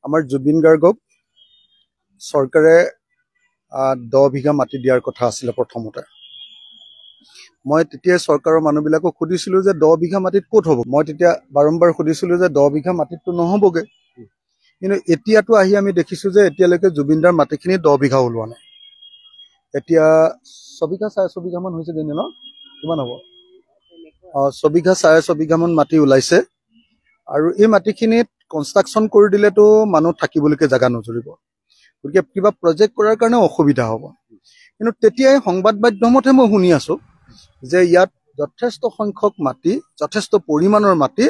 আমাৰ জুবিন গাৰ্গক চৰকাৰে 10 বিঘা মাটি দিয়াৰ কথা আছিলে প্ৰথমতে। মই তেতিয়া চৰকাৰৰ মানুহবিলাকক সুধিছিলো যে 10 বিঘা মাটিত ক'ত হ'ব। মই তেতিয়া বাৰম্বাৰ সুধিছিলো যে 10 বিঘা মাটিতটো নহ'বগে। কিন্তু এতিয়াতো আহি আমি দেখিছো যে এতিয়ালৈকে জুবিনদাৰ মাটিখিনি 10 বিঘা ওলোৱা নাই। এতিয়া 6 বিঘা 4.5 বিঘামান হৈছে দিনে ন? কিমান হ'ব? 6 বিঘা 4.5 বিঘামান মাটি ওলাইছে। আৰু এই মাটিখিনিত কনষ্ট্ৰাকশ্যন কৰি দিলেতো মানুহ থাকিবলৈকে জাগা নজুৰিব। গতিকে কিবা প্ৰজেক্ট কৰাৰ কাৰণে অসুবিধা হ'ব। কিন্তু তেতিয়াই সংবাদ মাধ্যমতহে মই শুনি আছো যে ইয়াত যথেষ্ট সংখ্যক মাটি, যথেষ্ট পৰিমাণৰ মাটি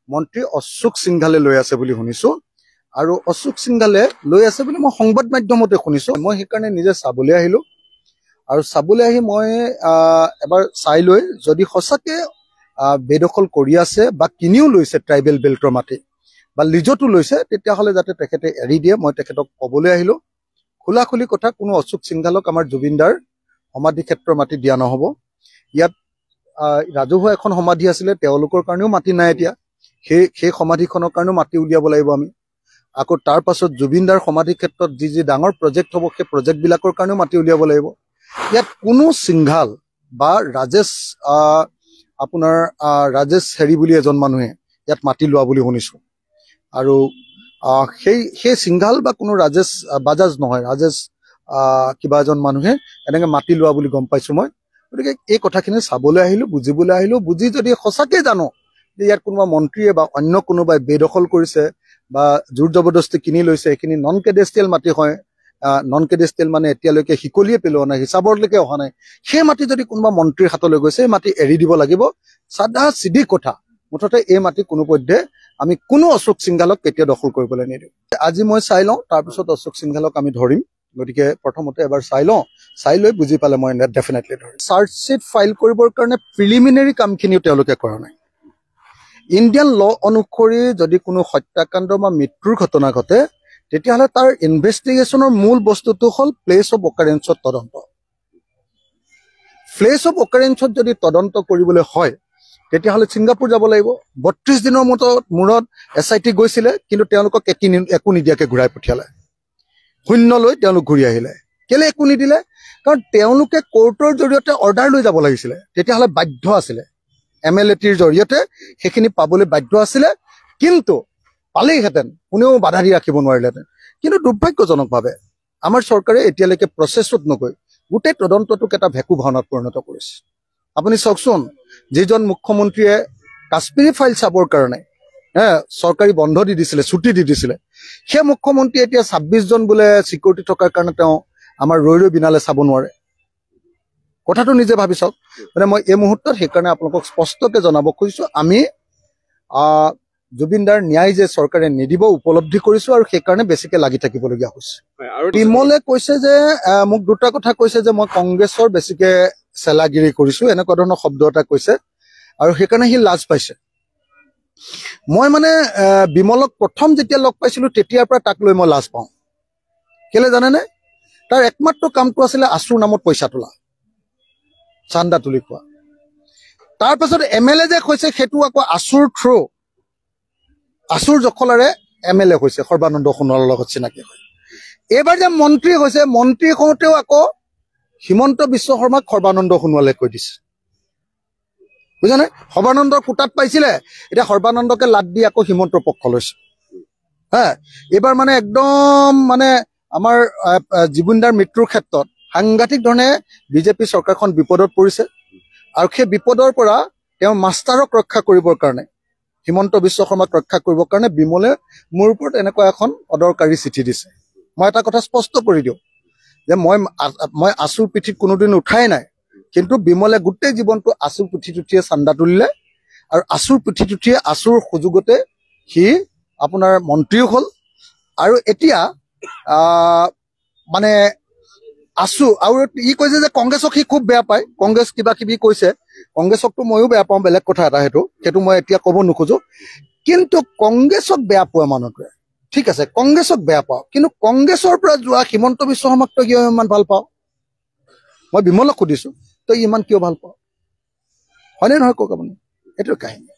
মন্ত্ৰী অশোক সিংঘালে লৈ আছে বুলি শুনিছো। আৰু অশোক সিংঘালে লৈ আছে বুলি মই সংবাদ মাধ্যমতে শুনিছো। মই সেইকাৰণে নিজে চাবলৈ আহিলো। আৰু চাবলৈ আহি মই এবাৰ চাই লৈ যদি সঁচাকে বেদখল কৰি আছে বা কিনিও লৈছে ট্ৰাইবেল বেল্টৰ মাটি বা লিজতো লৈছে, তেতিয়াহ'লে যাতে তেখেতে এৰি দিয়ে। মই তেখেতক ক'বলৈ আহিলো খোলাখুলি কথা, কোনো অশোক সিংঘালক আমাৰ জুবিনদাৰ সমাধি ক্ষেত্ৰৰ মাটি দিয়া নহ'ব। ইয়াত ৰাজহুৱা এখন সমাধি আছিলে, তেওঁলোকৰ কাৰণেও মাটি নাই এতিয়া। সেই সমাধিখনৰ কাৰণেও মাটি উলিয়াব লাগিব আমি। আকৌ তাৰ পাছত জুবিনদাৰ সমাধি ক্ষেত্ৰত যি ডাঙৰ প্ৰজেক্ট হ'ব, সেই প্ৰজেক্টবিলাকৰ কাৰণেও মাটি উলিয়াব লাগিব। ইয়াত কোনো সিংঘাল বা ৰাজেশ হেৰি বুলি এজন মানুহে ইয়াত মাটি লোৱা বুলি শুনিছো। আৰু সেই সিংঘাল বা কোনো ৰাজেশ বাজাজ নহয়, ৰাজেশ কিবা এজন মানুহে এনেকে মাটি লোৱা বুলি গম পাইছো মই। গতিকে এই কথাখিনি চাবলৈ আহিলো, বুজিবলৈ আহিলো। বুজি যদি সঁচাকে জানো যে ইয়াত কোনোবা মন্ত্ৰীয়ে বা অন্য কোনোবাই বেদখল কৰিছে বা জোৰ জবৰদস্তি কিনি লৈছে, এইখিনি নন কেডেষ্ট্ৰিয়েল মাটি হয়। নন কেডেষ্ট্ৰিয়েল মানে এতিয়ালৈকে শিকলিয়ে পেলোৱা নাই, হিচাপলৈকে অহা নাই। সেই মাটি যদি কোনোবা মন্ত্ৰীৰ হাতলৈ গৈছে, এই মাটি এৰি দিব লাগিব। চাদা চিধি কথা। মুঠতে এই মাটি কোনো পধ্যে আমি কোনো অশোক সিংঘালক কেতিয়া দখল কৰিবলৈ নিদিওঁ। আজি মই চাই লওঁ, তাৰপিছত অশোক সিংঘালক আমি ধৰিম। গতিকে প্ৰথমতে এবাৰ চাই লওঁ, চাই লৈ বুজি পালে মই ডেফিনেটলি ধৰিম। চাৰ্জশ্বিট ফাইল কৰিবৰ কাৰণে প্ৰিলিমিনেৰী কামখিনিও তেওঁলোকে কৰা নাই। ইণ্ডিয়ান ল অনুসৰি যদি কোনো হত্যাকাণ্ড বা মৃত্যুৰ ঘটনা ঘটে, তেতিয়াহ'লে তাৰ ইনভেষ্টিগেশ্যনৰ মূল বস্তুটো হ'ল প্লেচ অফ অকাৰেঞ্চত তদন্ত। প্লেচ অফ অকাৰেঞ্চত যদি তদন্ত কৰিবলৈ হয়, তেতিয়াহ'লে ছিংগাপুৰ যাব লাগিব। 32 দিনৰ মূৰত SIT গৈছিলে, কিন্তু তেওঁলোকক একো নিদিয়াকে ঘূৰাই পঠিয়ালে। শূন্য লৈ তেওঁলোক ঘূৰি আহিলে। কেলে একো নিদিলে? কাৰণ তেওঁলোকে কোৰ্টৰ জৰিয়তে অৰ্ডাৰ লৈ যাব লাগিছিলে। তেতিয়াহ'লে বাধ্য আছিলে, MLATৰ জৰিয়তে সেইখিনি পাবলৈ বাধ্য আছিলে। কিন্তু পালেইহেঁতেন, কোনেও বাধা দি ৰাখিব নোৱাৰিলেহেঁতেন। কিন্তু দুৰ্ভাগ্যজনকভাৱে আমাৰ চৰকাৰে এতিয়ালৈকে প্ৰচেছত নগৈ গোটেই তদন্তটোক এটা ভেকু ভাওনাত পৰিণত কৰিছে। আপুনি চাওকচোন, যিজন মুখ্যমন্ত্ৰীয়ে কাশ্মীৰী ফাইল চাবৰ কাৰণে চৰকাৰী বন্ধ দি দিছিলে, ছুটি দি দিছিলে, সেই মুখ্যমন্ত্ৰীয়ে এতিয়া 26 জন বোলে চিকিউৰিটি থকাৰ কাৰণে তেওঁ আমাৰ ৰৈ বিনালে চাব নোৱাৰে। কথাটো নিজে ভাবি চাওক। মানে মই এই মুহূৰ্তত সেইকাৰণে আপোনালোকক স্পষ্টকে জনাব খুজিছো, আমি জুবিনদাৰ ন্যায় যে চৰকাৰে নিদিব উপলব্ধি কৰিছো, আৰু সেইকাৰণে বেছিকে লাগি থাকিবলগীয়া হৈছে। বিমলে কৈছে যে মোক দুটা কথা কৈছে যে মই কংগ্ৰেছৰ বেছিকে চেলাগিৰি কৰিছো, এনেকুৱা ধৰণৰ শব্দ এটা কৈছে, আৰু সেইকাৰণে সি লাজ পাইছে। মই মানে বিমলক প্ৰথম যেতিয়া লগ পাইছিলো, তেতিয়াৰ পৰা তাক লৈ মই লাজ পাওঁ। কেলে জানেনে? তাৰ একমাত্ৰ কামটো আছিলে আছুৰ নামত পইচা তোলা, চান্দা তুলি খোৱা। তাৰ পাছত MLA যে কৈছে, সেইটো আকৌ আছুৰ থ্ৰু, আছুৰ জখলাৰে MLA হৈছে, সৰ্বানন্দ সোণোৱালৰ লগত চিনাকি হয়। এইবাৰ যে মন্ত্ৰী হৈছে, মন্ত্ৰী হওঁতেও আকৌ হিমন্ত বিশ্ব শৰ্মাক সৰ্বানন্দ সোণোৱালে কৈ দিছে। বুজানে? সৰ্বানন্দৰ কোটাত পাইছিলে, এতিয়া সৰ্বানন্দকে লাদ দি আকৌ হিমন্তৰ পক্ষ লৈছে। এইবাৰ মানে একদম মানে আমাৰ জুবিনদাৰ মৃত্যুৰ ক্ষেত্ৰত সাংঘাতিক ধৰণে বিজেপি চৰকাৰখন বিপদত পৰিছে। আৰু সেই বিপদৰ পৰা তেওঁ মাষ্টাৰক ৰক্ষা কৰিবৰ কাৰণে, হিমন্ত বিশ্ব শৰ্মাক ৰক্ষা কৰিবৰ কাৰণে বিমলে মোৰ ওপৰত এনেকুৱা এখন অদৰকাৰী চিঠি দিছে। মই এটা কথা স্পষ্ট কৰি দিওঁ যে মই আছুৰ পিঠিত কোনোদিন উঠাই নাই, কিন্তু বিমলে গোটেই জীৱনটো আছুৰ পিঠিত উঠিয়ে চান্দা তুলিলে, আৰু আছুৰ পিঠিত উঠিয়ে আছুৰ সুযোগতে সি আপোনাৰ মন্ত্ৰীও হ'ল। আৰু এতিয়া মানে আছু, আৰু ই কৈছে যে কংগ্ৰেছক সি খুব বেয়া পায়, কংগ্ৰেছ কিবা কিবি কৈছে। কংগ্ৰেছকতো ময়ো বেয়া পাওঁ, বেলেগ কথা এটা, সেইটো মই এতিয়া ক'ব নোখোজো। কিন্তু কংগ্ৰেছক বেয়া পোৱা মানুহটোৱে, ঠিক আছে কংগ্ৰেছক বেয়া পাওঁ, কিন্তু কংগ্ৰেছৰ পৰা যোৱা হিমন্ত বিশ্ব শৰ্মাক তই কিয় ইমান ভাল পাওঁ? মই বিমলক সুধিছো, তই ইমান কিয় ভাল পাওঁ? হয়নে নহয় কওক আপুনি? এইটো কাহিনী।